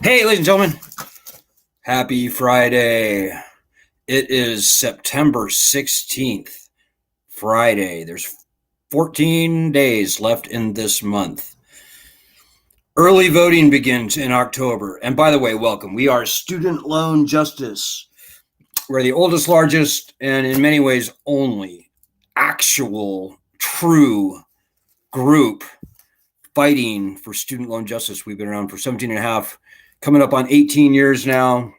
Hey, ladies and gentlemen, happy Friday. It is September 16th, Friday. There's 14 days left in this month. Early voting begins in October. And by the way, welcome. We are Student Loan Justice. We're the oldest, largest, and in many ways only actual, true group fighting for student loan justice. We've been around for 17 and a half, coming up on 18 years now.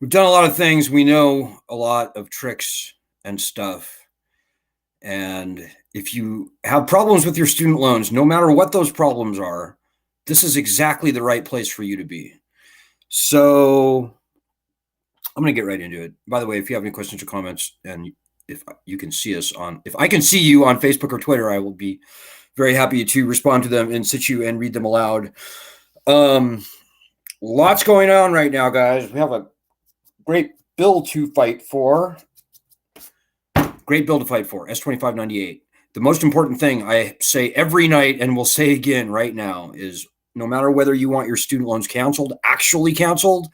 We've done a lot of things. We know a lot of tricks and stuff. And if you have problems with your student loans, no matter what those problems are, this is exactly the right place for you to be. So I'm going to get right into it. By the way, if you have any questions or comments, and if you can see us if I can see you on Facebook or Twitter, I will be very happy to respond to them in situ and read them aloud. Lots going on right now, guys. We have a great bill to fight for. Great bill to fight for, S-2598. The most important thing I say every night and will say again right now is no matter whether you want your student loans canceled, actually canceled,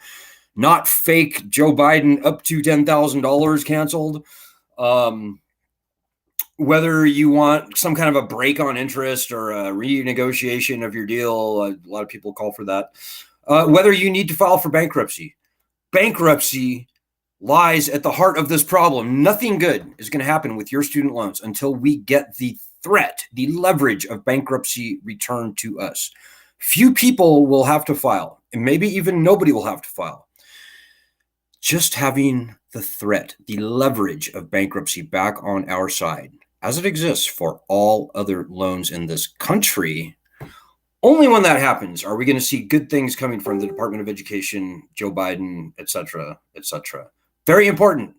not fake Joe Biden up to $10,000 canceled, whether you want some kind of a break on interest or a renegotiation of your deal, a lot of people call for that, whether you need to file for bankruptcy. Bankruptcy lies at the heart of this problem. Nothing good is going to happen with your student loans until we get the threat, the leverage of bankruptcy returned to us. Few people will have to file, and maybe even nobody will have to file. Just having the threat, the leverage of bankruptcy back on our side, as it exists for all other loans in this country, only when that happens are we going to see good things coming from the Department of Education, Joe Biden, et cetera, et cetera. Very important.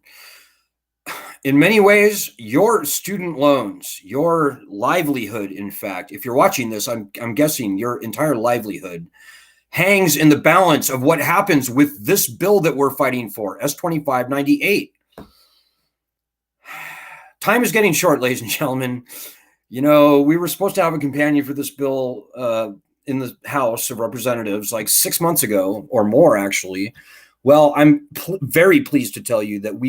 In many ways, your student loans, your livelihood, in fact, if you're watching this, I'm guessing your entire livelihood hangs in the balance of what happens with this bill that we're fighting for, S-2598. Time is getting short, ladies and gentlemen. You know, we were supposed to have a companion for this bill in the House of Representatives like 6 months ago or more, actually. Well, I'm very pleased to tell you that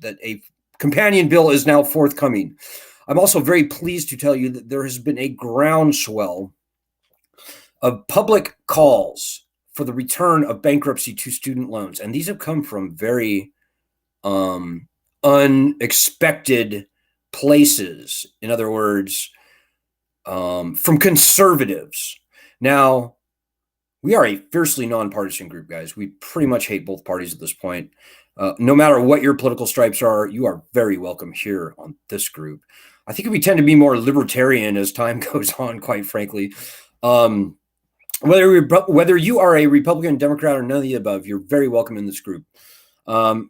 that a companion bill is now forthcoming. I'm also very pleased to tell you that there has been a groundswell of public calls for the return of bankruptcy to student loans. And these have come from very unexpected places. In other words, from conservatives. Now, we are a fiercely nonpartisan group, guys. We pretty much hate both parties at this point. No matter what your political stripes are, you are very welcome here on this group. I think we tend to be more libertarian as time goes on, quite frankly. Whether you are a Republican, Democrat, or none of the above, you're very welcome in this group.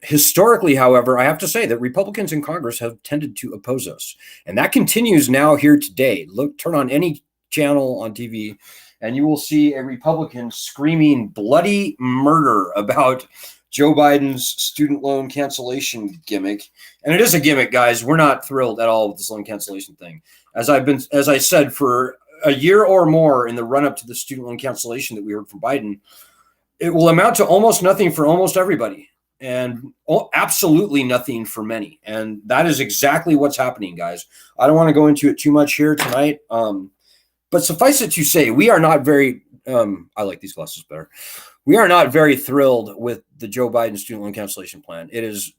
Historically, however, I have to say that Republicans in Congress have tended to oppose us. And that continues now here today. Turn on any channel on TV, and you will see a Republican screaming bloody murder about Joe Biden's student loan cancellation gimmick. And it is a gimmick, guys. We're not thrilled at all with this loan cancellation thing. As I said, for a year or more in the run-up to the student loan cancellation that we heard from Biden, it will amount to almost nothing for almost everybody and absolutely nothing for many. And that is exactly what's happening, guys. I don't want to go into it too much here tonight. But suffice it to say, we are not very, I like these glasses better. We are not very thrilled with the Joe Biden student loan cancellation plan. It is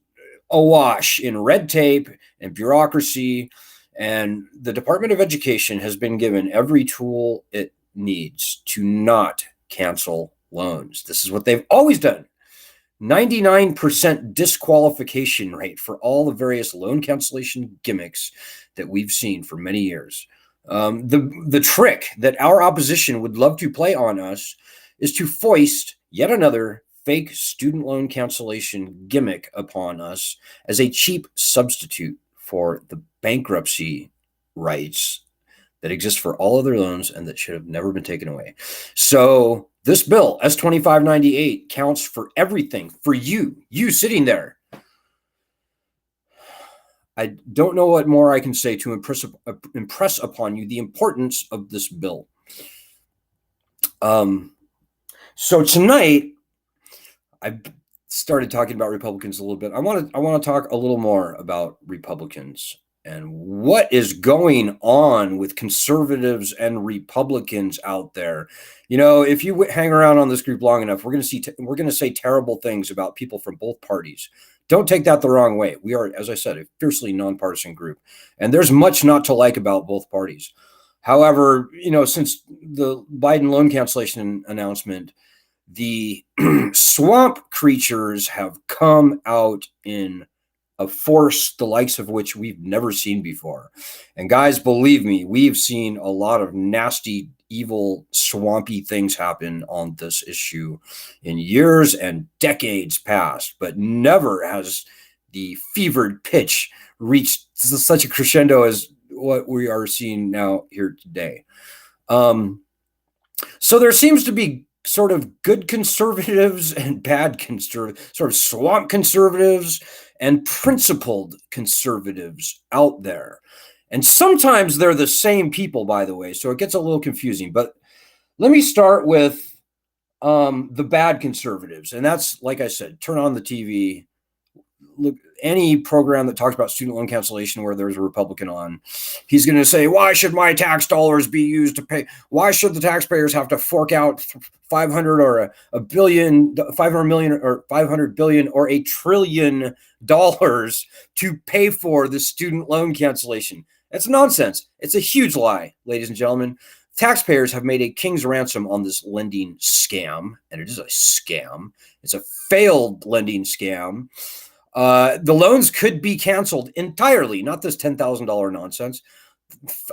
awash in red tape and bureaucracy, and the Department of Education has been given every tool it needs to not cancel loans. This is what they've always done. 99% disqualification rate for all the various loan cancellation gimmicks that we've seen for many years. The trick that our opposition would love to play on us is to foist yet another fake student loan cancellation gimmick upon us as a cheap substitute for the bankruptcy rights that exist for all other loans and that should have never been taken away. So this bill, S-2598, counts for everything for you sitting there. I don't know what more I can say to impress upon you the importance of this bill. So tonight, I started talking about Republicans a little bit. I want to talk a little more about Republicans and what is going on with conservatives and Republicans out there. You know, if you hang around on this group long enough, we're going to say terrible things about people from both parties. Don't take that the wrong way. We are, as I said, a fiercely nonpartisan group, and there's much not to like about both parties. However, you know, since the Biden loan cancellation announcement, the swamp creatures have come out in a force the likes of which we've never seen before. And guys, believe me, we've seen a lot of nasty, evil, swampy things happen on this issue in years and decades past, but never has the fevered pitch reached such a crescendo as what we are seeing now here today. So there seems to be sort of good conservatives and bad conservatives, sort of swamp conservatives and principled conservatives out there. And sometimes they're the same people, by the way, so it gets a little confusing. But let me start with the bad conservatives. And that's, like I said, turn on the TV, look, any program that talks about student loan cancellation where there's a Republican on, he's going to say, why should my tax dollars be used to pay? Why should the taxpayers have to fork out 500 or a billion, 500 million or 500 billion or $1 trillion to pay for the student loan cancellation? That's nonsense. It's a huge lie, ladies and gentlemen. Taxpayers have made a king's ransom on this lending scam, and it is a scam. It's a failed lending scam. The loans could be canceled entirely, not this $10,000 nonsense.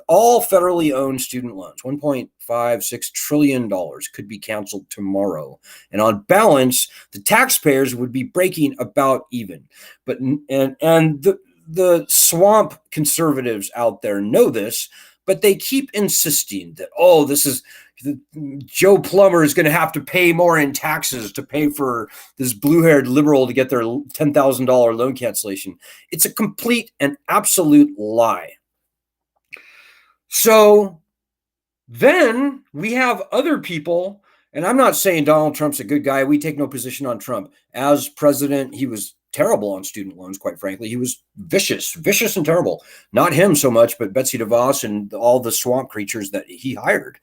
All federally owned student loans, $1.56 trillion, could be canceled tomorrow. And on balance, the taxpayers would be breaking about even. But the swamp conservatives out there know this, but they keep insisting that, oh, this is Joe Plumber is going to have to pay more in taxes to pay for this blue-haired liberal to get their $10,000 loan cancellation. It's a complete and absolute lie. So then we have other people, and I'm not saying Donald Trump's a good guy. We take no position on Trump. As president, he was terrible on student loans, quite frankly. He was vicious and terrible. Not him so much, but Betsy DeVos and all the swamp creatures that he hired.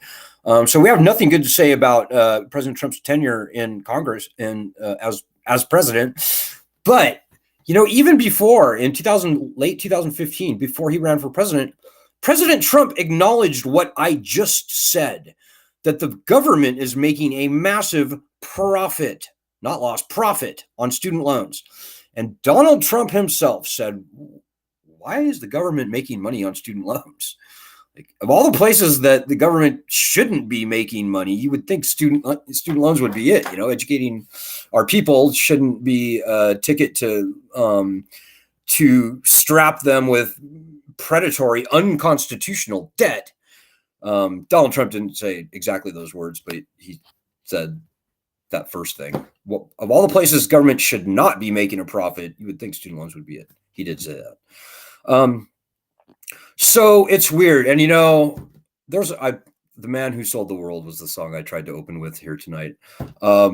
So we have nothing good to say about President Trump's tenure in Congress and as president. But, you know, even before in late 2015, before he ran for president, President Trump acknowledged what I just said, that the government is making a massive profit, not loss, profit on student loans. And Donald Trump himself said, why is the government making money on student loans? Like, of all the places that the government shouldn't be making money, you would think student loans would be it. You know, educating our people shouldn't be a ticket to strap them with predatory, unconstitutional debt. Donald Trump didn't say exactly those words, but he said that first thing. Well, of all the places government should not be making a profit, you would think student loans would be it. He did say that. So it's weird. And, you know, the Man Who Sold the World was the song I tried to open with here tonight. A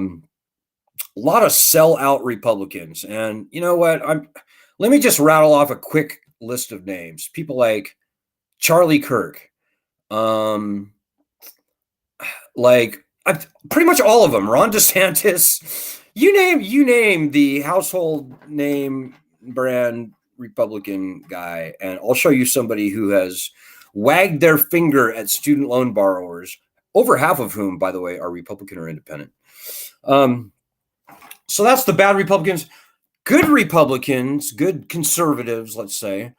lot of sellout Republicans. And you know what? Let me just rattle off a quick list of names. People like Charlie Kirk, pretty much all of them. Ron DeSantis, you name the household name brand Republican guy, and I'll show you somebody who has wagged their finger at student loan borrowers, over half of whom, by the way, are Republican or independent. So that's the bad Republicans. Good Republicans, good conservatives, let's say.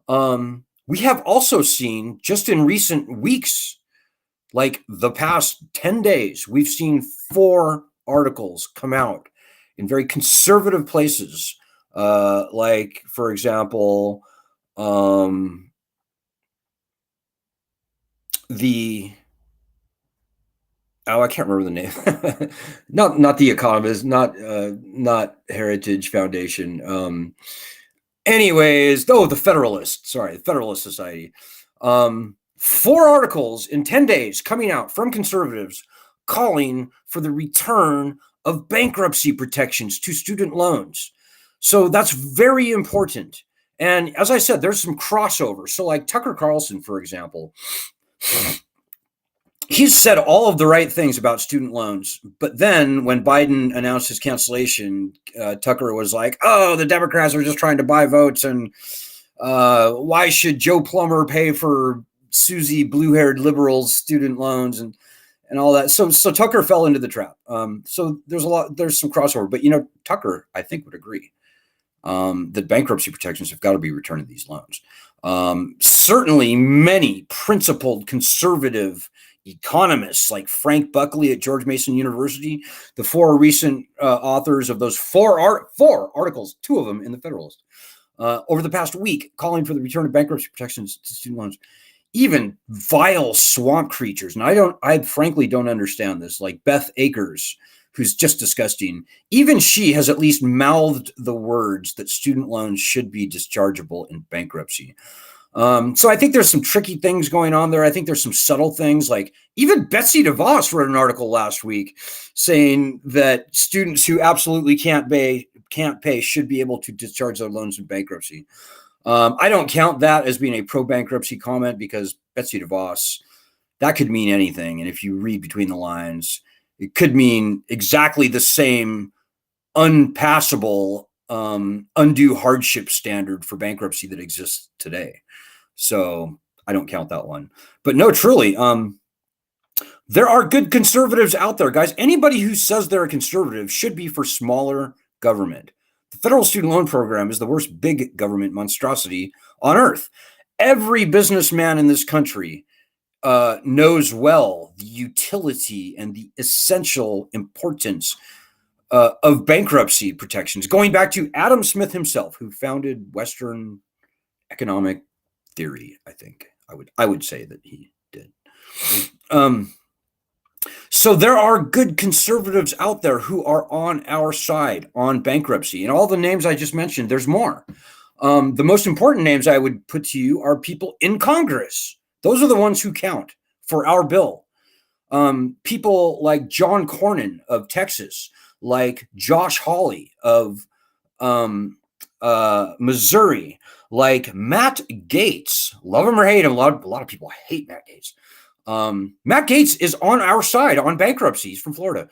We have also seen just in recent weeks, like the past 10 days, we've seen 4 articles come out in very conservative places. Like, for example, I can't remember the name. not The Economist, not Heritage Foundation. Anyways, the Federalist. Sorry, the Federalist Society. 4 articles in 10 days coming out from conservatives calling for the return of bankruptcy protections to student loans. So that's very important. And as I said, there's some crossover. So like Tucker Carlson, for example, he's said all of the right things about student loans. But then when Biden announced his cancellation, Tucker was like, oh, the Democrats are just trying to buy votes. And why should Joe Plumber pay for Susie blue-haired liberals' student loans and all that? So Tucker fell into the trap. So there's some crossover. But, Tucker, I think, would agree that bankruptcy protections have got to be returned to these loans. Certainly many principled conservative economists like Frank Buckley at George Mason University, the four recent authors of those four articles, two of them in the Federalist, over the past week, calling for the return of bankruptcy protections to student loans. Even vile swamp creatures, and I frankly don't understand this, like Beth Akers, who's just disgusting. Even she has at least mouthed the words that student loans should be dischargeable in bankruptcy. So I think there's some tricky things going on there. I think there's some subtle things, like even Betsy DeVos wrote an article last week saying that students who absolutely can't pay should be able to discharge their loans in bankruptcy. I don't count that as being a pro-bankruptcy comment because Betsy DeVos, that could mean anything. And if you read between the lines, it could mean exactly the same unpassable, undue hardship standard for bankruptcy that exists today. So I don't count that one. But no, truly, there are good conservatives out there, guys. Anybody who says they're a conservative should be for smaller government. The federal student loan program is the worst big government monstrosity on earth. Every businessman in this country knows well the utility and the essential importance of bankruptcy protections, going back to Adam Smith himself, who founded Western economic theory. I think I would say that he did. So there are good conservatives out there who are on our side on bankruptcy, and all the names I just mentioned, there's more. The most important names I would put to you are people in Congress. Those are the ones who count for our bill. People like John Cornyn of Texas, like Josh Hawley of Missouri, like Matt Gaetz. Love him or hate him. A lot of people hate Matt Gaetz. Matt Gaetz is on our side on bankruptcy. He's from Florida.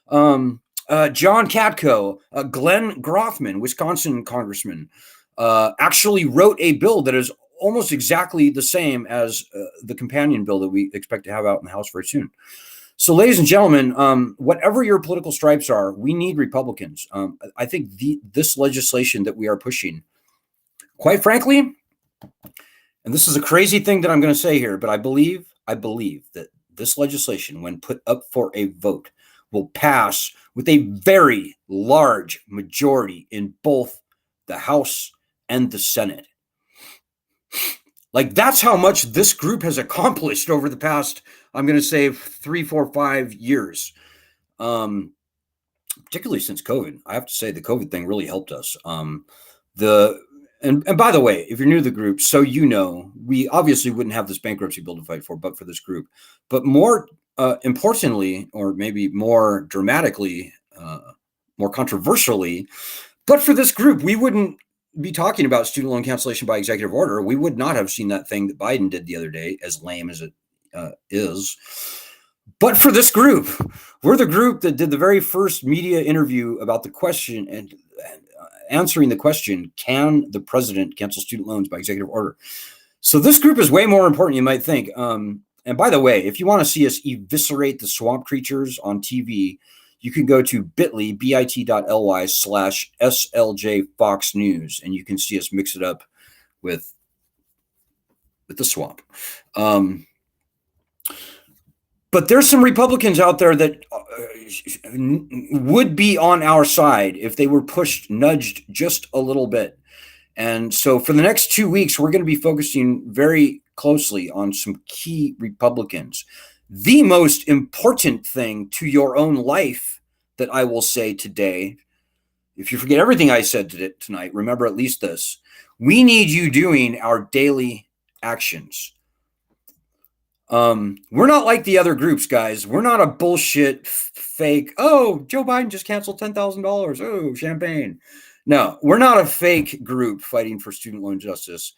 John Katko, Glenn Grothman, Wisconsin congressman, actually wrote a bill that is almost exactly the same as the companion bill that we expect to have out in the House very soon. So, ladies and gentlemen, whatever your political stripes are, we need Republicans. I think this legislation that we are pushing, quite frankly, and this is a crazy thing that I'm going to say here, but I believe that this legislation, when put up for a vote, will pass with a very large majority in both the House and the Senate. Like, that's how much this group has accomplished over the past, I'm going to say, 3, 4, 5 years. Particularly since COVID. I have to say the COVID thing really helped us. And by the way, if you're new to the group, so we obviously wouldn't have this bankruptcy bill to fight for, but for this group. But more importantly, or maybe more dramatically, more controversially, but for this group, we wouldn't be talking about student loan cancellation by executive order. We would not have seen that thing that Biden did the other day, as lame as it is. But for this group, we're the group that did the very first media interview about the question and answering the question, can the president cancel student loans by executive order? So this group is way more important than you might think. And by the way, if you want to see us eviscerate the swamp creatures on TV, you can go to bit.ly/SLJ Fox News, and you can see us mix it up with the swamp. But there's some Republicans out there that would be on our side if they were nudged just a little bit. And so for the next 2 weeks, we're going to be focusing very closely on some key Republicans. The most important thing to your own life that I will say today, if you forget everything I said tonight, remember at least this. We need you doing our daily actions. We're not like the other groups, guys. We're not a bullshit fake. Oh, Joe Biden just canceled $10,000. Oh, champagne. No, we're not a fake group fighting for student loan justice.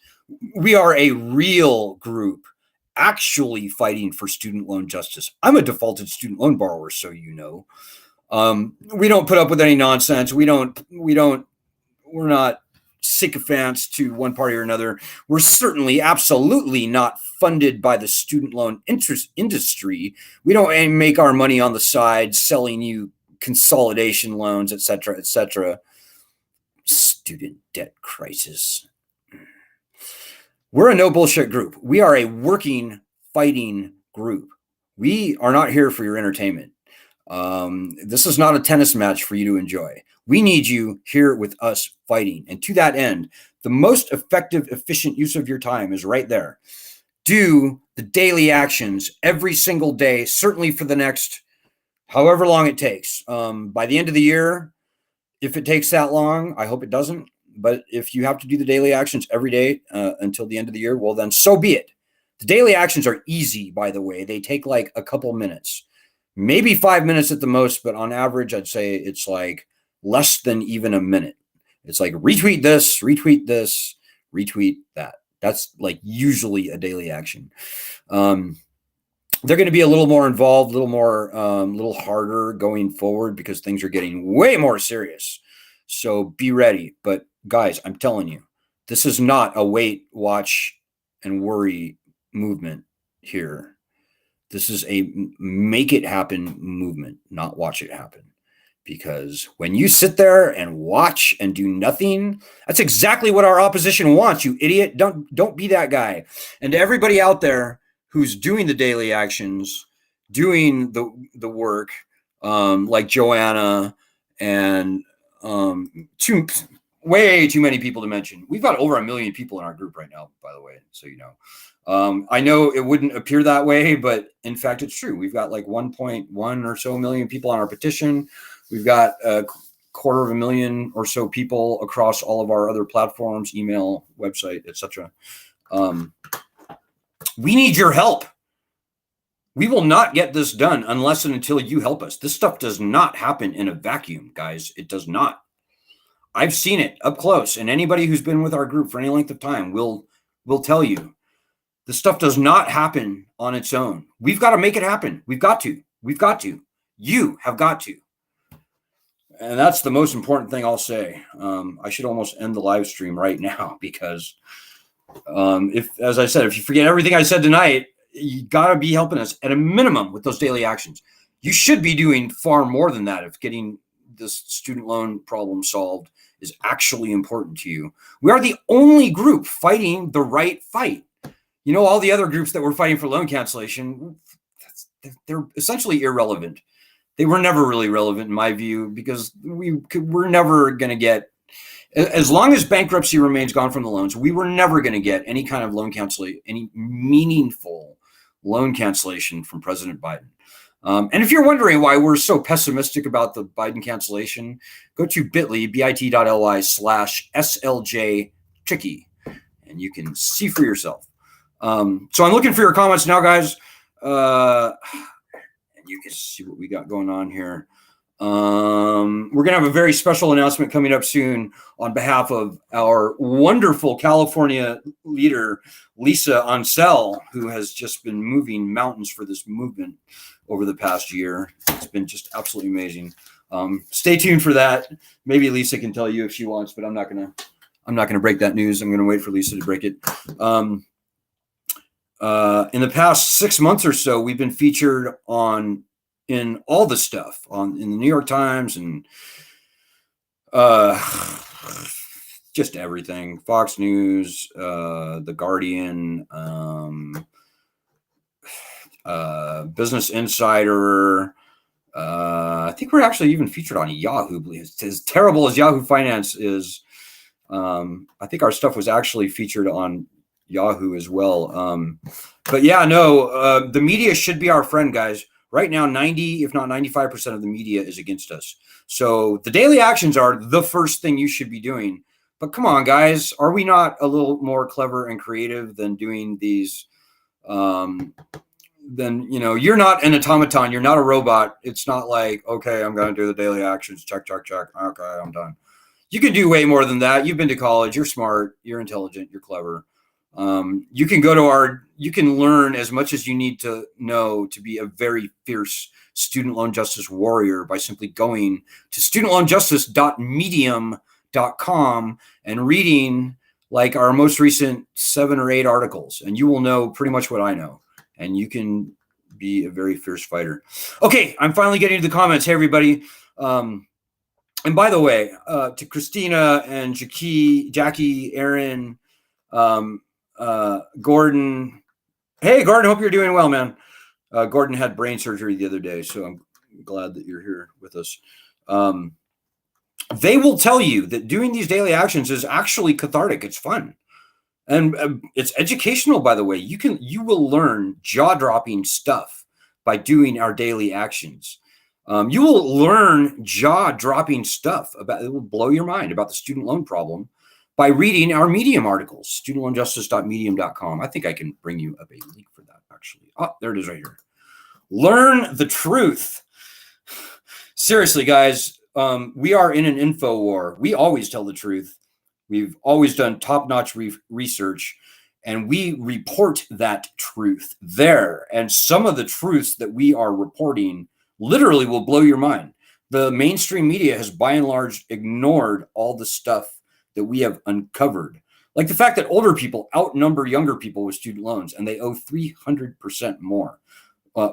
We are a real group actually fighting for student loan justice. I'm a defaulted student loan borrower, so you know. We don't put up with any nonsense. We're not sycophants to one party or another. We're certainly absolutely not funded by the student loan interest industry. We don't make our money on the side selling you consolidation loans, et cetera, et cetera. Student debt crisis. We're a no bullshit group. We are a working, fighting group. We are not here for your entertainment. This is not a tennis match for you to enjoy. We need you here with us fighting. And to that end, the most effective, efficient use of your time is right there. Do the daily actions every single day, certainly for the next however long it takes. By the end of the year, if it takes that long, I hope it doesn't. But if you have to do the daily actions every day until the end of the year, well, then so be it. The daily actions are easy, by the way. They take like a couple minutes, maybe 5 minutes at the most. But on average, I'd say it's like less than even a minute. It's like retweet this, retweet that. That's like usually a daily action. They're going to be a little more involved, a little harder going forward because things are getting way more serious. So be ready. But guys, I'm telling you, this is not a wait, watch, and worry movement here. This is a make it happen movement, not watch it happen. Because when you sit there and watch and do nothing, that's exactly what our opposition wants, you idiot. Don't be that guy. And to everybody out there who's doing the daily actions, doing the work, like Joanna and way too many people to mention. We've got over 1 million people in our group right now, by the way, so you know. I know it wouldn't appear that way, but in fact, it's true. We've got like 1.1 or so million people on our petition. We've got 250,000 or so people across all of our other platforms, email, website, etc. We need your help. We will not get this done unless and until you help us. This stuff does not happen in a vacuum, guys. It does not. I've seen it up close, and anybody who's been with our group for any length of time will tell you this stuff does not happen on its own. We've got to make it happen. We've got to. You have got to. And that's the most important thing I'll say. I should almost end the live stream right now because as I said, if you forget everything I said tonight, you got to be helping us at a minimum with those daily actions. You should be doing far more than that if getting this student loan problem solved is actually important to you. We are the only group fighting the right fight. You know, all the other groups that were fighting for loan cancellation, they're essentially irrelevant. They were never really relevant in my view because we're never going to get, as long as bankruptcy remains gone from the loans, we were never going to get any kind of loan cancellation, any meaningful loan cancellation from President Biden. And if you're wondering why we're so pessimistic about the Biden cancellation, go to bit.ly/SLJ tricky, and you can see for yourself. So I'm looking for your comments now, guys. You can see what we got going on here. We're going to have a very special announcement coming up soon on behalf of our wonderful California leader, Lisa Ansel, who has just been moving mountains for this movement over the past year. It's been just absolutely amazing. Stay tuned for that. Maybe Lisa can tell you if she wants, but I'm not going to break that news. I'm going to wait for Lisa to break it. In the past 6 months or so, we've been featured in all the stuff in the New York Times and just everything. Fox News, The Guardian, Business Insider. I think we're actually even featured on Yahoo. As terrible as Yahoo Finance is, I think our stuff was actually featured on Yahoo as well. But yeah, no, the media should be our friend, guys. Right now, 90, if not 95% of the media is against us. So the daily actions are the first thing you should be doing. But come on, guys, are we not a little more clever and creative than doing these then, you're not an automaton. You're not a robot. It's not like, okay, I'm going to do the daily actions. Check, check, check. Okay, I'm done. You can do way more than that. You've been to college. You're smart. You're intelligent. You're clever. You can you can learn as much as you need to know to be a very fierce student loan justice warrior by simply going to studentloanjustice.medium.com and reading like our most recent 7 or 8 articles, and you will know pretty much what I know, and you can be a very fierce fighter. Okay, I'm finally getting to the comments. Hey, everybody. And by the way, to Christina and Jackie, Aaron, Gordon. Hey, Gordon, hope you're doing well, man. Gordon had brain surgery the other day, so I'm glad that you're here with us. They will tell you that doing these daily actions is actually cathartic. It's fun. And it's educational, by the way. You will learn jaw-dropping stuff by doing our daily actions. You will learn jaw-dropping stuff it will blow your mind about the student loan problem by reading our Medium articles, studentloanjustice.medium.com. I think I can bring you up a link for that, actually. Oh, there it is right here. Learn the truth. Seriously, guys, we are in an info war. We always tell the truth. We've always done top-notch research, and we report that truth there. And some of the truths that we are reporting literally will blow your mind. The mainstream media has, by and large, ignored all the stuff that we have uncovered. Like the fact that older people outnumber younger people with student loans, and they owe 300% more.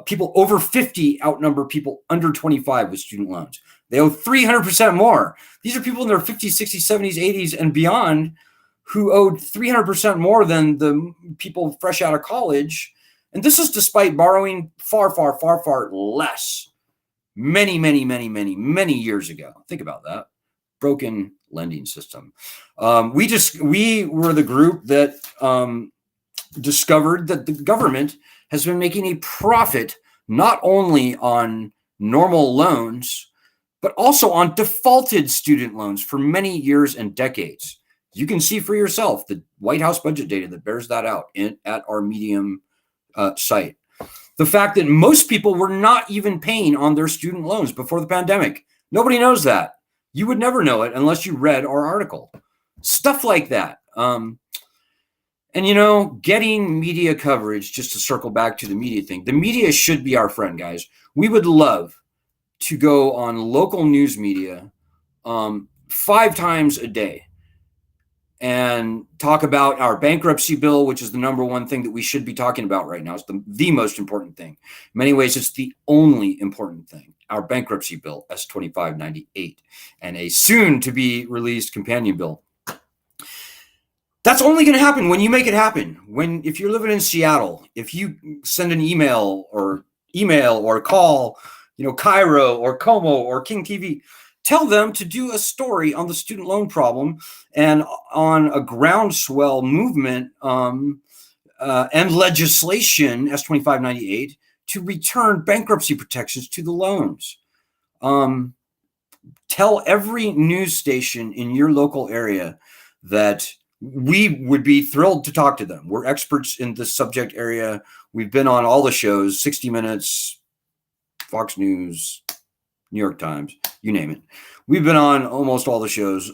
People over 50 outnumber people under 25 with student loans. They owe 300% more. These are people in their 50s, 60s, 70s, 80s, and beyond who owed 300% more than the people fresh out of college. And this is despite borrowing far, far, far, far less many, many, many, many, many years ago. Think about that. Broken lending system. We were the group that discovered that the government has been making a profit not only on normal loans, but also on defaulted student loans for many years and decades. You can see for yourself the White House budget data that bears that out at our Medium site. The fact that most people were not even paying on their student loans before the pandemic. Nobody knows that. You would never know it unless you read our article. Stuff like that. And, getting media coverage, just to circle back to the media thing, the media should be our friend, guys. We would love to go on local news media 5 times a day and talk about our bankruptcy bill, which is the number one thing that we should be talking about right now. It's the most important thing. In many ways, it's the only important thing. Our bankruptcy bill, S-2598, and a soon-to-be released companion bill. That's only going to happen when you make it happen. If you're living in Seattle, if you send an email or call, Cairo or Como or King TV, tell them to do a story on the student loan problem and on a groundswell movement and legislation, S-2598, to return bankruptcy protections to the loans. Tell every news station in your local area that we would be thrilled to talk to them. We're experts in this subject area. We've been on all the shows, 60 Minutes, Fox News, New York Times, you name it. We've been on almost all the shows.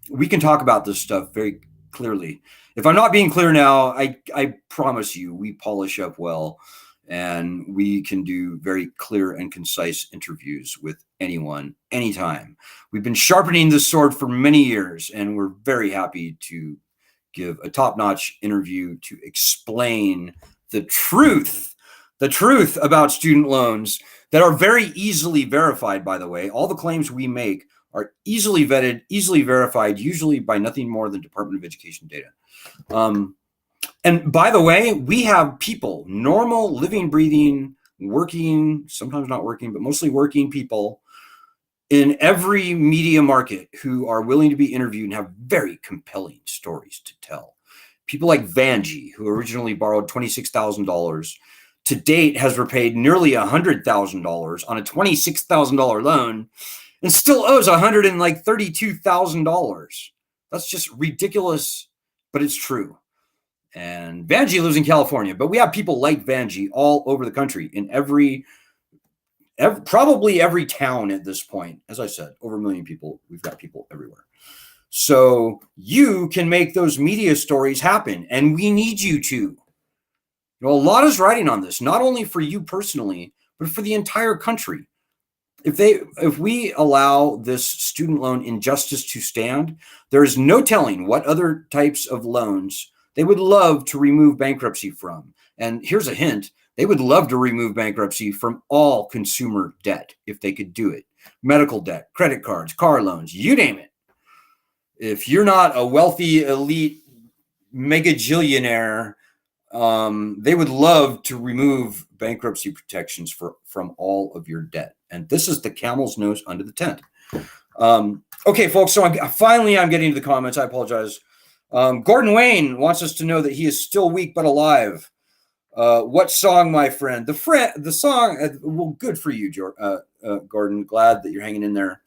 We can talk about this stuff very clearly. If I'm not being clear now, I promise you, we polish up well, and we can do very clear and concise interviews with anyone, anytime. We've been sharpening this sword for many years, and we're very happy to give a top-notch interview to explain the truth about student loans that are very easily verified, by the way. All the claims we make are easily vetted, easily verified, usually by nothing more than Department of Education data. And by the way, we have people, normal, living, breathing, working, sometimes not working, but mostly working people in every media market who are willing to be interviewed and have very compelling stories to tell. People like Vanjie, who originally borrowed $26,000, to date has repaid nearly $100,000 on a $26,000 loan and still owes $132,000. That's just ridiculous, but it's true. And Vanjie lives in California, but we have people like Vanjie all over the country in probably every town at this point. As I said, over 1 million people. We've got people everywhere. So you can make those media stories happen, and we need you to. You know, a lot is riding on this, not only for you personally, but for the entire country. If we allow this student loan injustice to stand, there is no telling what other types of loans they would love to remove bankruptcy from. And here's a hint: they would love to remove bankruptcy from all consumer debt if they could do it. Medical debt, credit cards, car loans, you name it. If you're not a wealthy elite megajillionaire, they would love to remove bankruptcy protections from all of your debt. And this is the camel's nose under the tent. Okay, folks, so I'm getting to the comments. I apologize. Gordon Wayne wants us to know that he is still weak but alive. What song, my friend? The song, well, good for you, Gordon. Glad that you're hanging in there.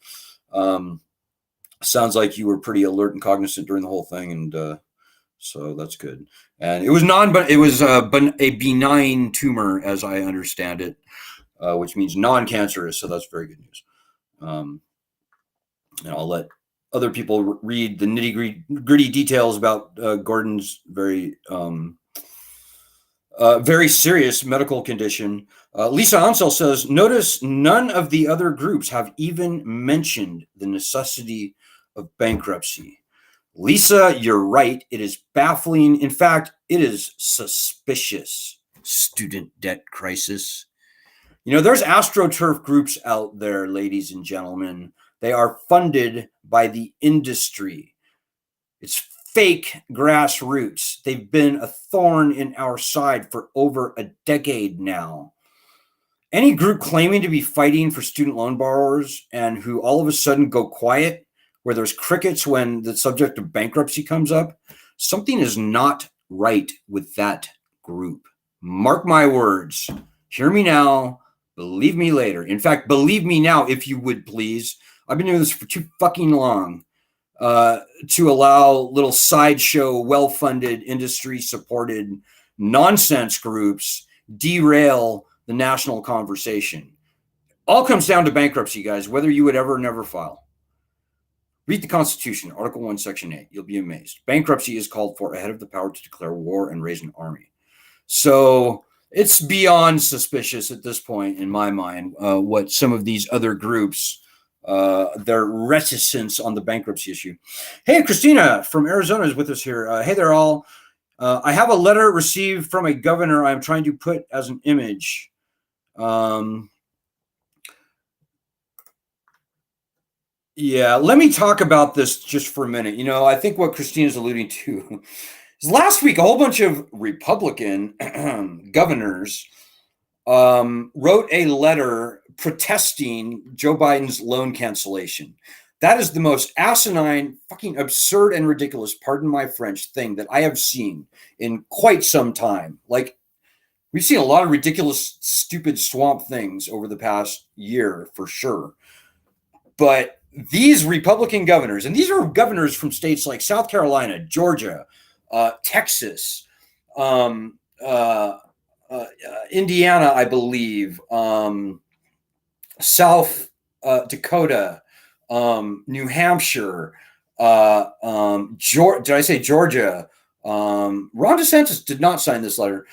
Sounds like you were pretty alert and cognizant during the whole thing, and so that's good. And it was a benign tumor, as I understand it, which means non-cancerous. So that's very good news. And I'll let other people read the nitty-gritty details about Gordon's very serious medical condition. Lisa Ansel says, notice none of the other groups have even mentioned the necessity of bankruptcy. Lisa, you're right. It is baffling. In fact, it is suspicious. Student debt crisis. You know, there's AstroTurf groups out there, ladies and gentlemen. They are funded by the industry. It's fake grassroots. They've been a thorn in our side for over a decade now. Any group claiming to be fighting for student loan borrowers and who all of a sudden go quiet, where there's crickets when the subject of bankruptcy comes up, something is not right with that group. Mark my words. Hear me now. Believe me later. In fact, believe me now, if you would please. I've been doing this for too fucking long to allow little sideshow, well-funded, industry-supported nonsense groups derail the national conversation. All comes down to bankruptcy, guys, whether you would ever or never file. Read the Constitution, Article 1, Section 8. You'll be amazed. Bankruptcy is called for ahead of the power to declare war and raise an army. So it's beyond suspicious at this point, in my mind, what some of these other groups, their reticence on the bankruptcy issue. Hey, Christina from Arizona is with us here. Hey there, all. I have a letter received from a governor I'm trying to put as an image. Yeah, let me talk about this just for a minute. You know, I think what Christina's alluding to is last week, a whole bunch of Republican governors wrote a letter protesting Joe Biden's loan cancellation. That is the most asinine, fucking absurd and ridiculous, pardon my French, thing that I have seen in quite some time. Like, we've seen a lot of ridiculous, stupid swamp things over the past year, for sure. But these Republican governors, and these are governors from states like South Carolina, Georgia, Texas, Indiana, I believe, South Dakota, New Hampshire, did I say Georgia? Ron DeSantis did not sign this letter.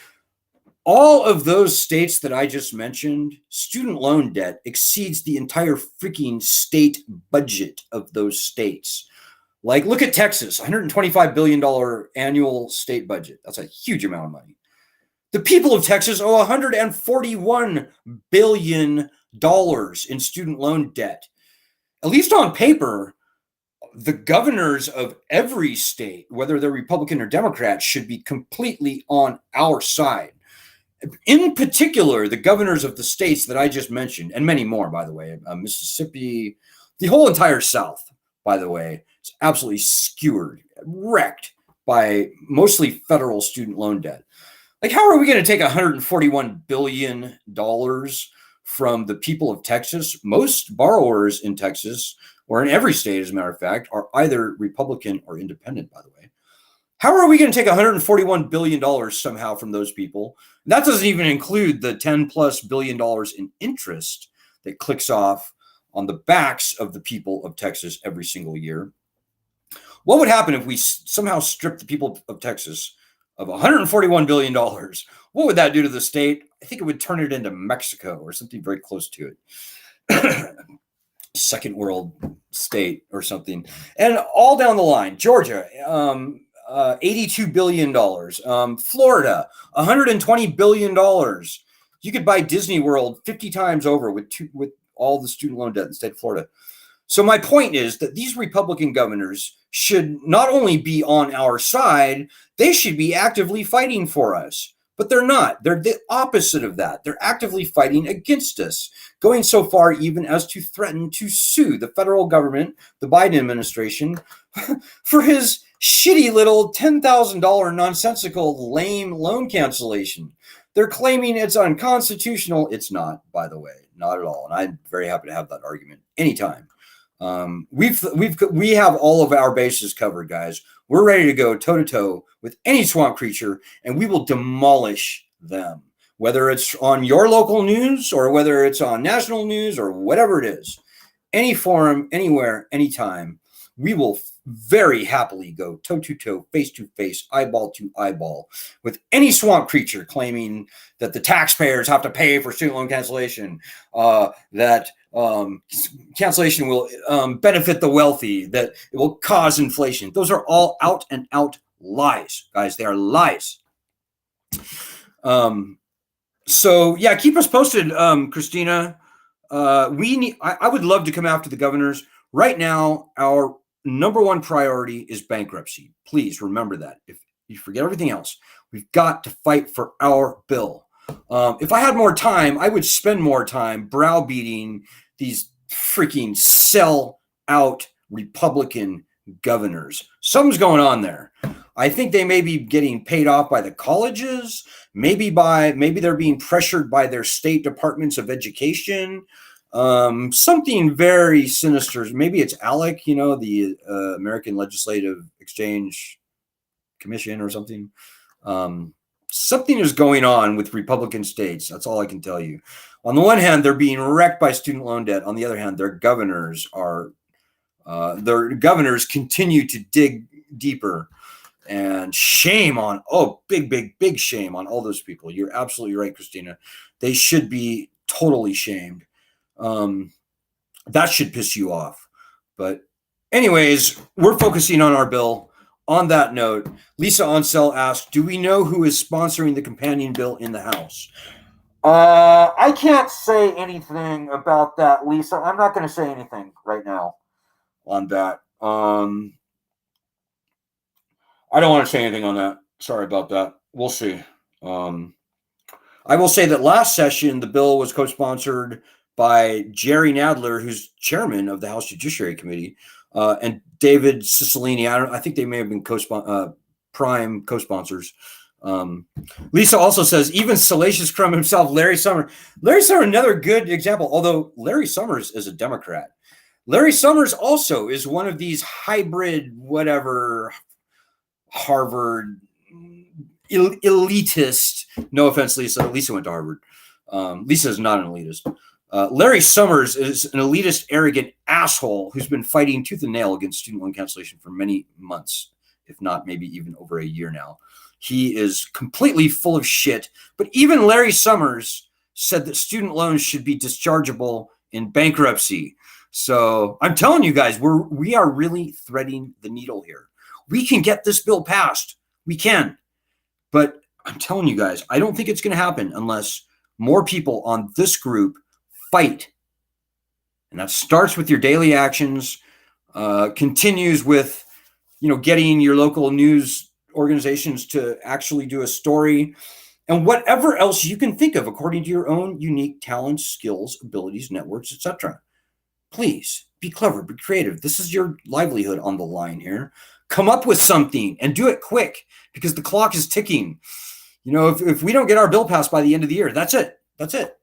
All of those states that I just mentioned, student loan debt exceeds the entire freaking state budget of those states. Like, look at Texas, $125 billion annual state budget. That's a huge amount of money. The people of Texas owe $141 billion in student loan debt. At least on paper, the governors of every state, whether they're Republican or Democrat, should be completely on our side. In particular, the governors of the states that I just mentioned, and many more, by the way, Mississippi, the whole entire South, by the way, is absolutely skewered, wrecked by mostly federal student loan debt. Like, how are we going to take $141 billion from the people of Texas? Most borrowers in Texas, or in every state, as a matter of fact, are either Republican or independent, by the way. How are we going to take $141 billion somehow from those people? That doesn't even include the $10+ billion in interest that clicks off on the backs of the people of Texas every single year. What would happen if we somehow stripped the people of Texas of $141 billion? What would that do to the state? I think it would turn it into Mexico or something very close to it. Second world state or something. And all down the line, Georgia, $82 billion. Florida, $120 billion. You could buy Disney World 50 times over with all the student loan debt in the state of Florida. So my point is that these Republican governors should not only be on our side, they should be actively fighting for us. But they're not. They're the opposite of that. They're actively fighting against us, going so far even as to threaten to sue the federal government, the Biden administration, for his shitty little $10,000 nonsensical, lame loan cancellation. They're claiming it's unconstitutional. It's not, by the way, not at all. And I'm very happy to have that argument anytime. We have all of our bases covered, guys. We're ready to go toe to toe with any swamp creature, and we will demolish them, whether it's on your local news or whether it's on national news or whatever it is. Any forum, anywhere, anytime, we will very happily go toe to toe, face to face, eyeball to eyeball with any swamp creature claiming that the taxpayers have to pay for student loan cancellation, that cancellation will benefit the wealthy, that it will cause inflation. Those are all out and out lies, guys. They are lies. So yeah, keep us posted, Christina. I would love to come after the governors. Right now, our number one priority is bankruptcy. Please remember that. If you forget everything else, we've got to fight for our bill. If I had more time, I would spend more time browbeating these freaking sell-out Republican governors. Something's going on there. I think they may be getting paid off by the colleges, maybe they're being pressured by their state departments of education. Something very sinister. Maybe it's ALEC, the American Legislative Exchange Commission or something. Something is going on with Republican states. That's all I can tell you. On the one hand, they're being wrecked by student loan debt. On the other hand, their governors continue to dig deeper. And shame on, big shame on all those people. You're absolutely right, Christina. They should be totally shamed. That should piss you off. But anyways, we're focusing on our bill. On that note, Lisa Onsell asked, do we know who is sponsoring the companion bill in the House? I can't say anything about that, Lisa. I'm not going to say anything right now on that. I don't want to say anything on that. Sorry about that. We'll see. I will say that last session, the bill was co-sponsored by Jerry Nadler, who's chairman of the House Judiciary Committee, and David Cicilline. I think they may have been prime co-sponsors. Lisa also says, even Salacious Crumb himself, Larry Summers, another good example, although Larry Summers is a Democrat. Larry Summers also is one of these hybrid, whatever, Harvard elitist. No offense, Lisa. Lisa went to Harvard. Lisa is not an elitist. Larry Summers is an elitist, arrogant asshole who's been fighting tooth and nail against student loan cancellation for many months, if not maybe even over a year now. He is completely full of shit. But even Larry Summers said that student loans should be dischargeable in bankruptcy. So I'm telling you guys, we are really threading the needle here. We can get this bill passed. We can. But I'm telling you guys, I don't think it's going to happen unless more people on this group fight. And that starts with your daily actions, continues with, getting your local news organizations to actually do a story, and whatever else you can think of according to your own unique talents, skills, abilities, networks, etc. Please be clever, be creative. This is your livelihood on the line here. Come up with something and do it quick because the clock is ticking. If we don't get our bill passed by the end of the year, that's it. That's it.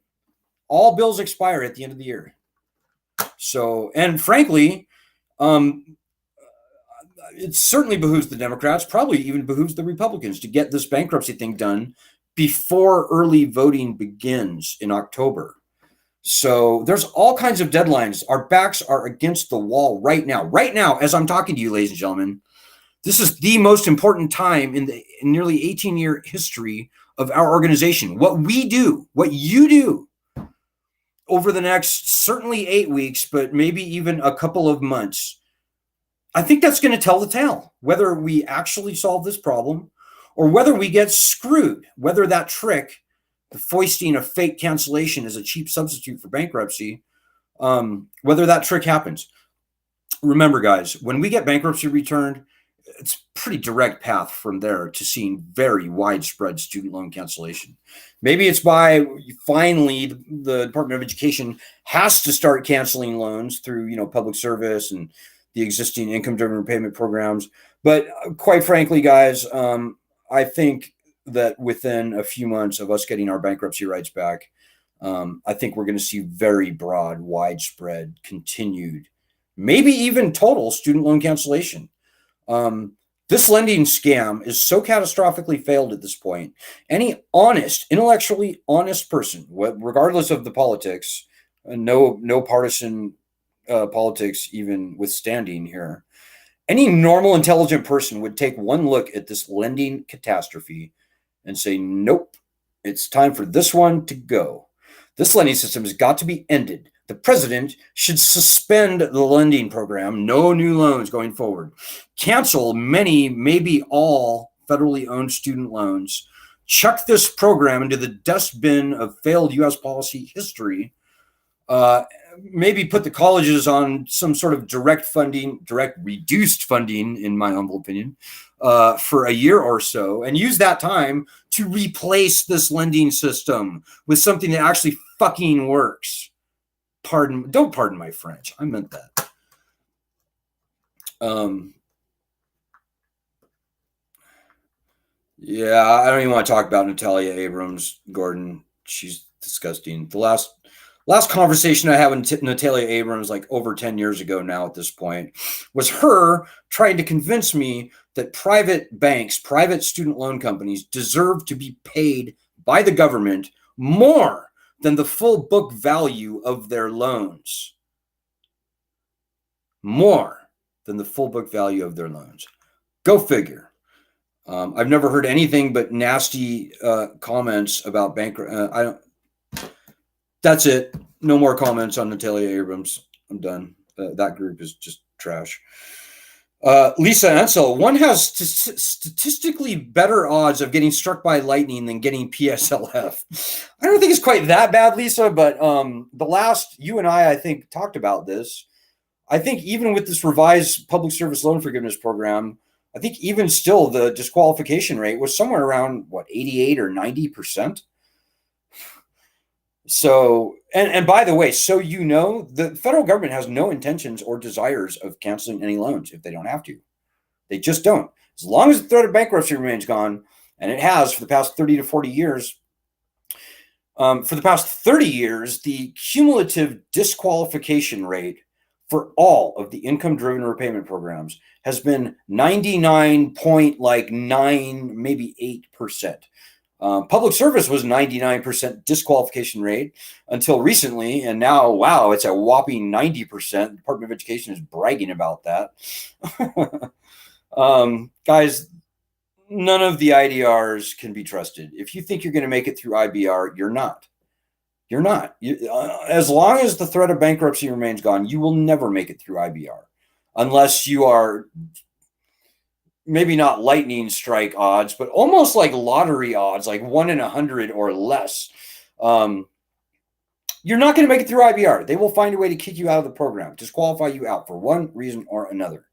All bills expire at the end of the year. So, and frankly, it certainly behooves the Democrats, probably even behooves the Republicans to get this bankruptcy thing done before early voting begins in October. So there's all kinds of deadlines. Our backs are against the wall right now. Right now, as I'm talking to you, ladies and gentlemen, this is the most important time in the nearly 18-year history of our organization. What we do, what you do over the next certainly 8 weeks, but maybe even a couple of months, I think that's going to tell the tale, whether we actually solve this problem or whether we get screwed, whether that trick, the foisting of fake cancellation as a cheap substitute for bankruptcy, whether that trick happens. Remember, guys, when we get bankruptcy returned, it's a pretty direct path from there to seeing very widespread student loan cancellation. Maybe it's by finally the Department of Education has to start canceling loans through, public service and the existing income-driven repayment programs. But quite frankly, guys, I think that within a few months of us getting our bankruptcy rights back, I think we're going to see very broad, widespread, continued, maybe even total student loan cancellation. This lending scam is so catastrophically failed at this point. Any honest, intellectually honest person, regardless of the politics, no partisan politics even withstanding here, any normal, intelligent person would take one look at this lending catastrophe and say, nope, it's time for this one to go. This lending system has got to be ended. The president should suspend the lending program. No new loans going forward. Cancel many, maybe all federally owned student loans. Chuck this program into the dustbin of failed U.S. policy history. Maybe put the colleges on some sort of direct reduced funding, in my humble opinion, for a year or so, and use that time to replace this lending system with something that actually fucking works. Don't pardon my French. I meant that. Yeah, I don't even want to talk about Natalia Abrams, Gordon. She's disgusting. The last conversation I had with Natalia Abrams, like over 10 years ago now at this point, was her trying to convince me that private banks, private student loan companies deserve to be paid by the government more than the full book value of their loans. More than the full book value of their loans. Go figure. I've never heard anything but nasty comments about That's it. No more comments on Natalia Abrams. I'm done. That group is just trash. Lisa Ansel, one has statistically better odds of getting struck by lightning than getting PSLF. I don't think it's quite that bad, Lisa, but the last you and I think, talked about this. I think even with this revised public service loan forgiveness program, I think even still the disqualification rate was somewhere around, 88 or 90%. So, and by the way, so the federal government has no intentions or desires of canceling any loans if they don't have to. They just don't. As long as the threat of bankruptcy remains gone, and it has for the past 30 to 40 years, the cumulative disqualification rate for all of the income-driven repayment programs has been 99.9, maybe 8%. Public service was 99% disqualification rate until recently, and now, wow, it's a whopping 90%. The Department of Education is bragging about that. Guys, none of the IDRs can be trusted. If you think you're going to make it through IBR, you're not. You're not. As long as the threat of bankruptcy remains gone, you will never make it through IBR unless you are maybe not lightning strike odds, but almost like lottery odds, like 1 in 100 or less. You're not going to make it through IBR. They will find a way to kick you out of the program, disqualify you out for one reason or another.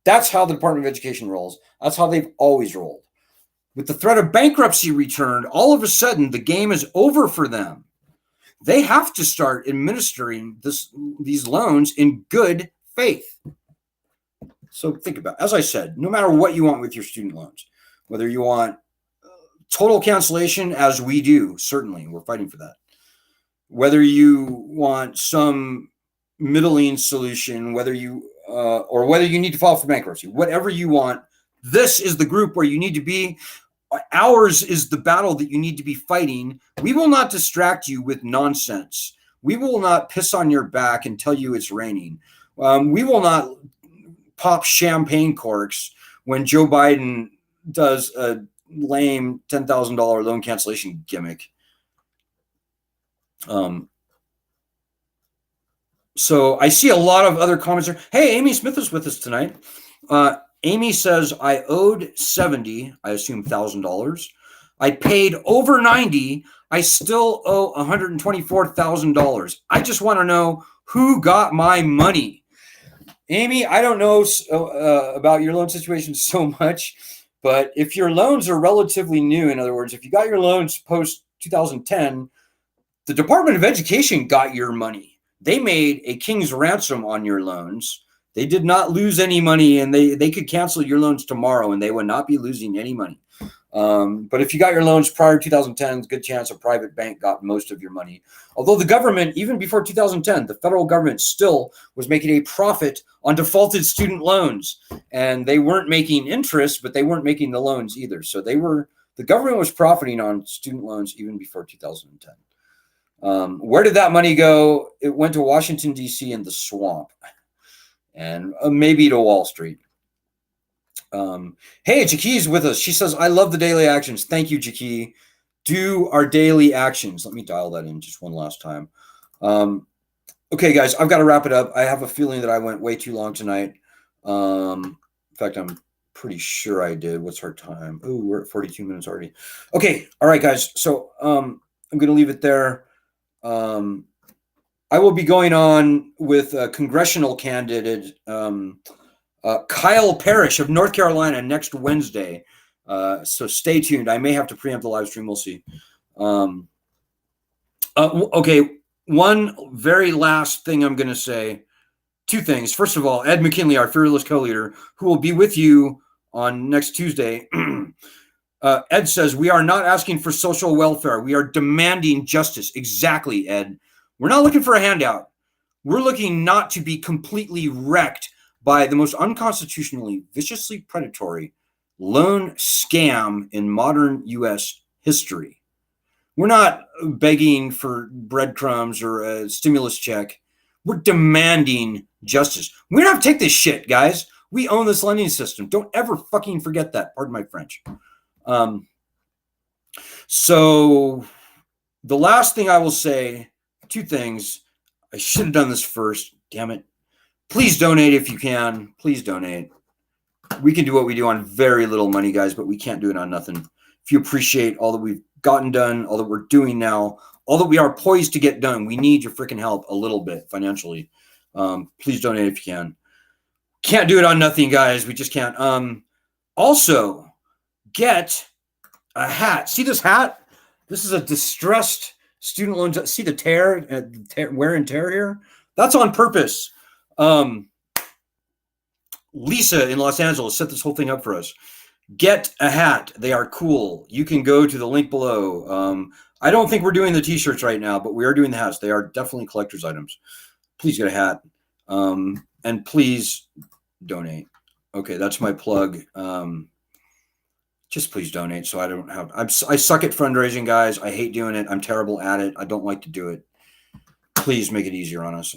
That's how the Department of Education rolls. That's how they've always rolled. With the threat of bankruptcy returned, all of a sudden the game is over for them. They have to start administering these loans in good faith. So think about it. As I said, no matter what you want with your student loans, whether you want total cancellation, as we do, certainly, we're fighting for that. Whether you want some middling solution, whether you or whether you need to file for bankruptcy, whatever you want, this is the group where you need to be. Ours is the battle that you need to be fighting. We will not distract you with nonsense. We will not piss on your back and tell you it's raining. We will not pop champagne corks when Joe Biden does a lame $10,000 loan cancellation gimmick. So I see a lot of other comments here. Hey, Amy Smith is with us tonight. Amy says, I owed 70, I assume $1,000. I paid over 90. I still owe $124,000. I just want to know who got my money. Amy, I don't know about your loan situation so much, but if your loans are relatively new, in other words, if you got your loans post 2010, the Department of Education got your money. They made a king's ransom on your loans. They did not lose any money, and they could cancel your loans tomorrow, and they would not be losing any money. But if you got your loans prior to 2010, it's a good chance a private bank got most of your money. Although the government, even before 2010, the federal government still was making a profit on defaulted student loans. And they weren't making interest, but they weren't making the loans either. So the government was profiting on student loans even before 2010. Where did that money go? It went to Washington, D.C. and the swamp. And maybe to Wall Street. Hey, Jackie's with us. She says, I love the daily actions. Thank you, Jackie. Do our daily actions. Let me dial that in just one last time. Okay, guys, I've got to wrap it up. I have a feeling that I went way too long tonight. In fact, I'm pretty sure I did. What's our time? Oh, we're at 42 minutes already. Okay. All right, guys. So I'm going to leave it there. I will be going on with a congressional candidate, Kyle Parrish of North Carolina, next Wednesday. So stay tuned. I may have to preempt the live stream. We'll see. Okay. One very last thing I'm going to say. Two things. First of all, Ed McKinley, our fearless co-leader, who will be with you on next Tuesday. Ed says, we are not asking for social welfare. We are demanding justice. Exactly, Ed. We're not looking for a handout. We're looking not to be completely wrecked by the most unconstitutionally, viciously predatory loan scam in modern U.S. history. We're not begging for breadcrumbs or a stimulus check. We're demanding justice. We don't have to take this shit, guys. We own this lending system. Don't ever fucking forget that. Pardon my French. So the last thing I will say, two things. I should have done this first. Damn it. Please donate if you can. Please donate. We can do what we do on very little money, guys, but we can't do it on nothing. If you appreciate all that we've gotten done, all that we're doing now, all that we are poised to get done, we need your freaking help a little bit financially. Please donate if you can. Can't do it on nothing, guys. We just can't. Also, get a hat. See this hat? This is a distressed student loan. See the wear and tear here? That's on purpose. Lisa in Los Angeles set this whole thing up for us. Get a hat. They are cool. You can go to the link below. I don't think we're doing the t-shirts right now, but we are doing the hats. They are definitely collector's items. Please get a hat. And please donate. Okay, that's my plug. Just please donate so I don't have... I suck at fundraising, guys. I hate doing it. I'm terrible at it. I don't like to do it. Please make it easier on us.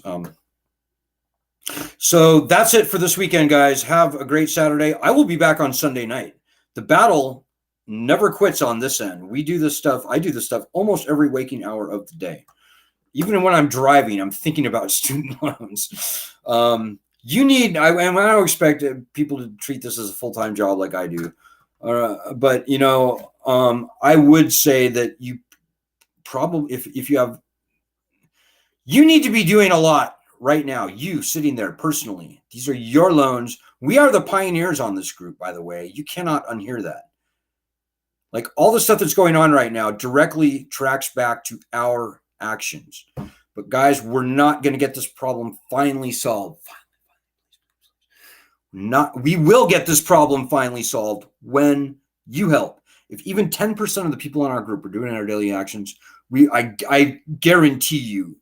So that's it for this weekend, guys. Have a great Saturday. I will be back on Sunday night. The battle never quits on this end. We do this stuff. I do this stuff almost every waking hour of the day. Even when I'm driving, I'm thinking about student loans. I don't expect people to treat this as a full-time job like I do. But, you know, I would say that you probably, if you have, you need to be doing a lot right now. You sitting there personally, these are your loans. We are the pioneers on this group, by the way. You cannot unhear that. Like all the stuff that's going on right now directly tracks back to our actions. But guys, we're not going to get this problem finally solved. We will get this problem finally solved when you help. If even 10% of the people in our group are doing our daily actions, I guarantee you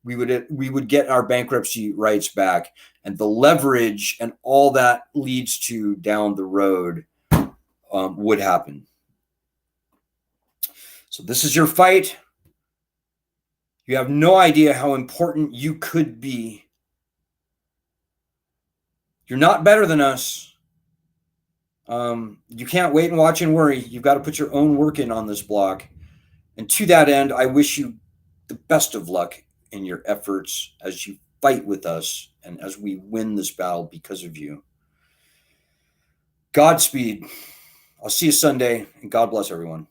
we would get our bankruptcy rights back, and the leverage and all that leads to down the road would happen. So this is your fight. You have no idea how important you could be. You're not better than us. You can't wait and watch and worry. You've got to put your own work in on this block. And to that end, I wish you the best of luck in your efforts as you fight with us and as we win this battle because of you. Godspeed. I'll see you Sunday, and God bless everyone.